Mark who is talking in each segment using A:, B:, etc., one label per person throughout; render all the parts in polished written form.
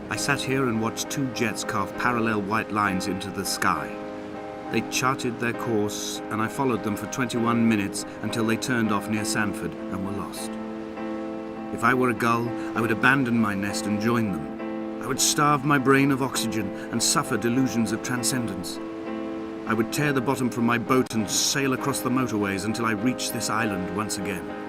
A: I sat here and watched two jets carve parallel white lines into the sky. They charted their course, and I followed them for 21 minutes until they turned off near Sanford and were lost. If I were a gull, I would abandon my nest and join them. I would starve my brain of oxygen and suffer delusions of transcendence. I would tear the bottom from my boat and sail across the motorways until I reached this island once again.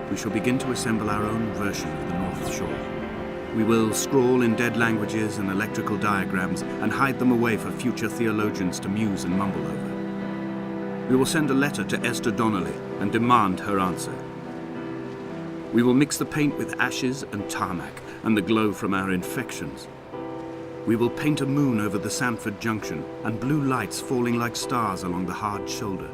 A: We shall begin to assemble our own version of the North Shore. We will scrawl in dead languages and electrical diagrams and hide them away for future theologians to muse and mumble over. We will send a letter to Esther Donnelly and demand her answer. We will mix the paint with ashes and tarmac and the glow from our infections. We will paint a moon over the Sanford Junction and blue lights falling like stars along the hard shoulder.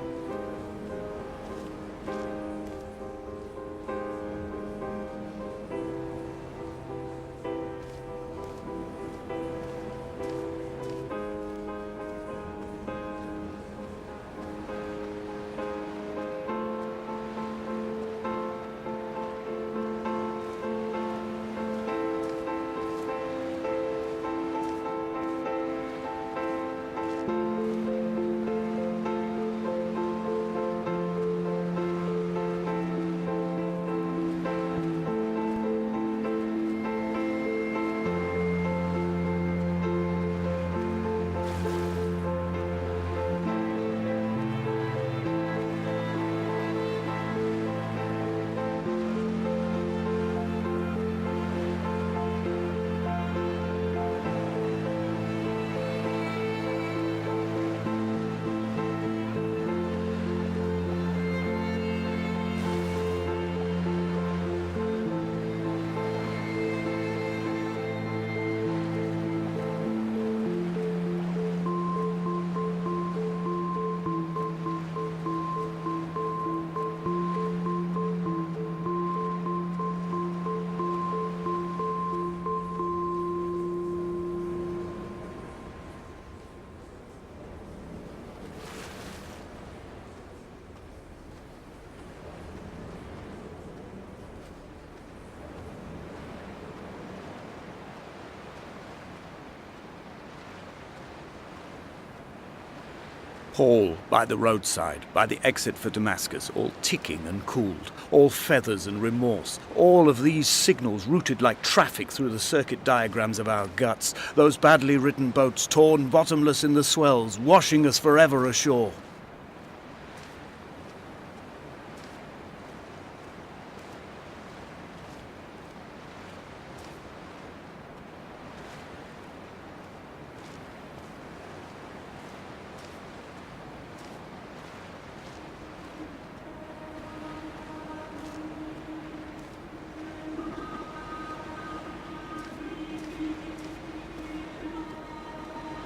B: Paul, by the roadside, by the exit for Damascus, all ticking and cooled, all feathers and remorse, all of these signals routed like traffic through the circuit diagrams of our guts, those badly written boats torn bottomless in the swells, washing us forever ashore.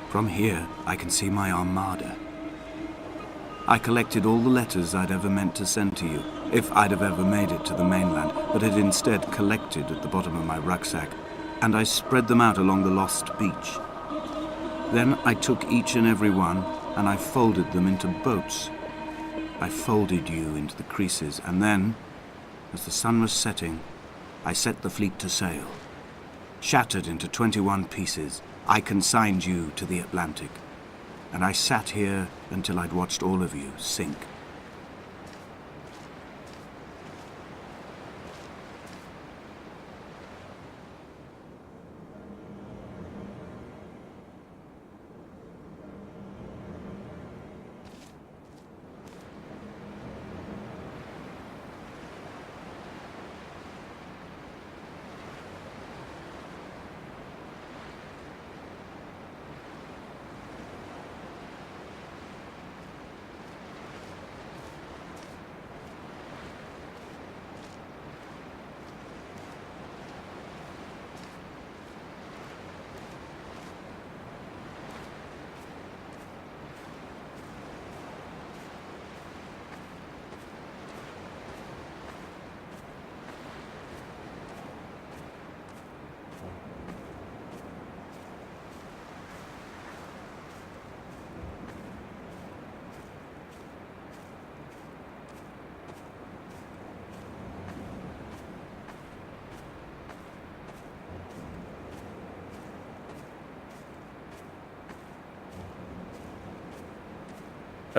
A: From here, I can see my armada. I collected all the letters I'd ever meant to send to you, if I'd have ever made it to the mainland, but had instead collected at the bottom of my rucksack, and I spread them out along the lost beach. Then I took each and every one, and I folded them into boats. I folded you into the creases, and then, as the sun was setting, I set the fleet to sail. Shattered into 21 pieces, I consigned you to the Atlantic, and I sat here until I'd watched all of you sink.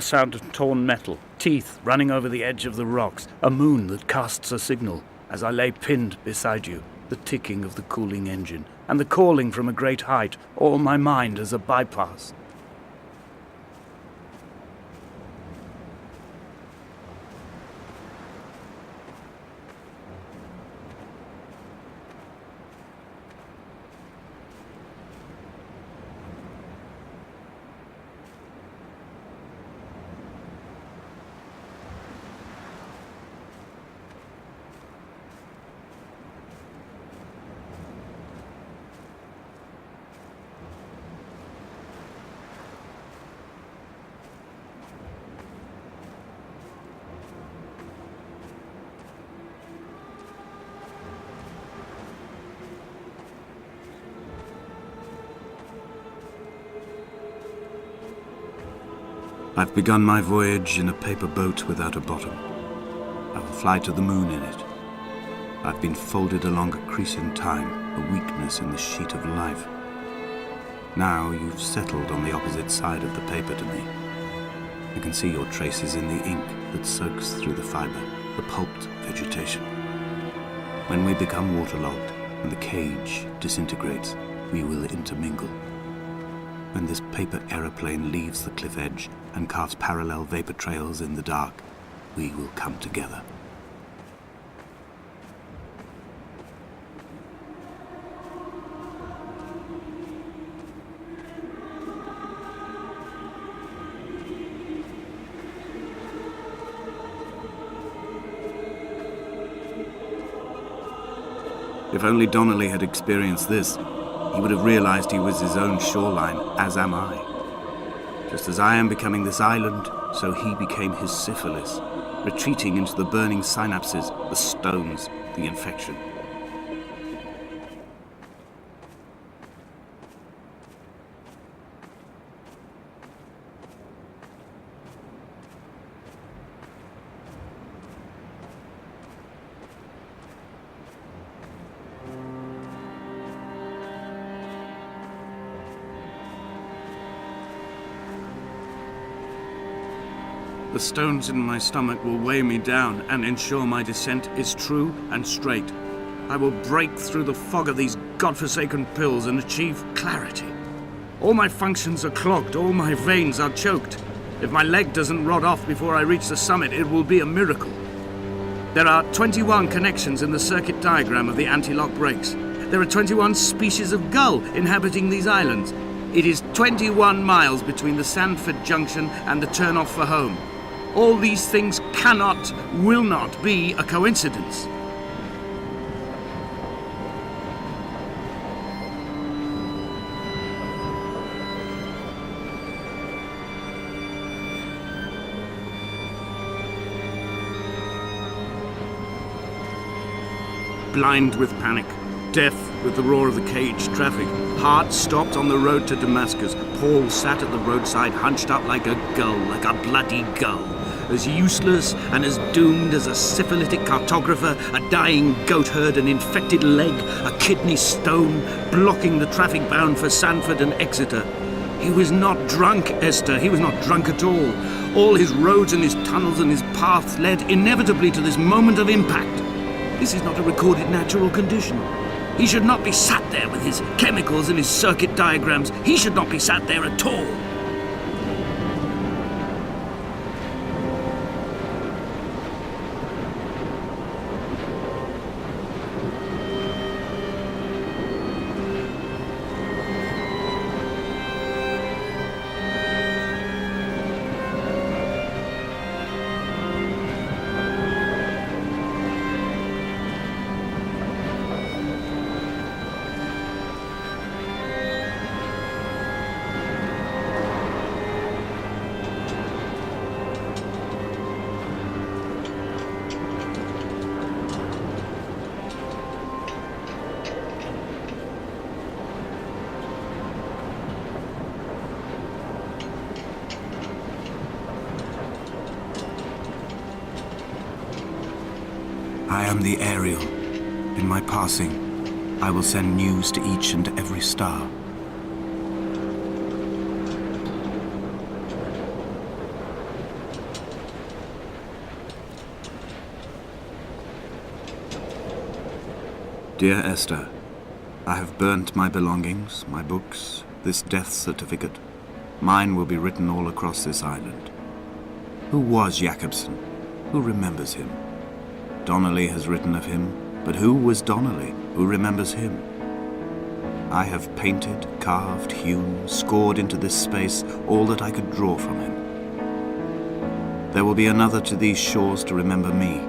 B: A sound of torn metal, teeth running over the edge of the rocks, a moon that casts a signal. As I lay pinned beside you, the ticking of the cooling engine, and the calling from a great height, all my mind as a bypass.
A: I've begun my voyage in a paper boat without a bottom. I will fly to the moon in it. I've been folded along a crease in time, a weakness in the sheet of life. Now you've settled on the opposite side of the paper to me. I can see your traces in the ink that soaks through the fiber, the pulped vegetation. When we become waterlogged and the cage disintegrates, we will intermingle. When this paper aeroplane leaves the cliff edge and carves parallel vapor trails in the dark, we will come together. If only Donnelly had experienced this, he would have realized he was his own shoreline, as am I. Just as I am becoming this island, so he became his syphilis, retreating into the burning synapses, the stones, the infection. The stones in my stomach will weigh me down and ensure my descent is true and straight. I will break through the fog of these godforsaken pills and achieve clarity. All my functions are clogged, all my veins are choked. If my leg doesn't rot off before I reach the summit, it will be a miracle. There are 21 connections in the circuit diagram of the anti-lock brakes. There are 21 species of gull inhabiting these islands. It is 21 miles between the Sandford Junction and the turn-off for home. All these things cannot, will not be a coincidence. Blind with panic, deaf with the roar of the cage traffic, heart stopped on the road to Damascus, Paul sat at the roadside hunched up like a gull, like a bloody gull. As useless and as doomed as a syphilitic cartographer, a dying goat herd, an infected leg, a kidney stone, blocking the traffic bound for Sandford and Exeter. He was not drunk, Esther. He was not drunk at all. All his roads and his tunnels and his paths led inevitably to this moment of impact. This is not a recorded natural condition. He should not be sat there with his chemicals and his circuit diagrams. He should not be sat there at all. I am the Ariel. In my passing, I will send news to each and every star. Dear Esther, I have burnt my belongings, my books, this death certificate. Mine will be written all across this island. Who was Jakobsen? Who remembers him? Donnelly has written of him, but who was Donnelly? Who remembers him? I have painted, carved, hewn, scored into this space all that I could draw from him. There will be another to these shores to remember me.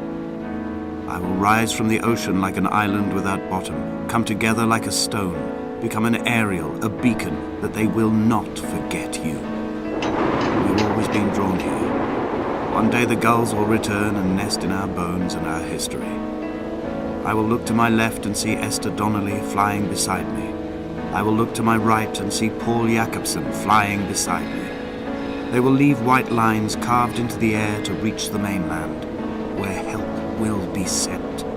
A: I will rise from the ocean like an island without bottom, come together like a stone, become an aerial, a beacon, that they will not forget you. We've always been drawn here. One day the gulls will return and nest in our bones and our history. I will look to my left and see Esther Donnelly flying beside me. I will look to my right and see Paul Jakobsen flying beside me. They will leave white lines carved into the air to reach the mainland, where help will be sent.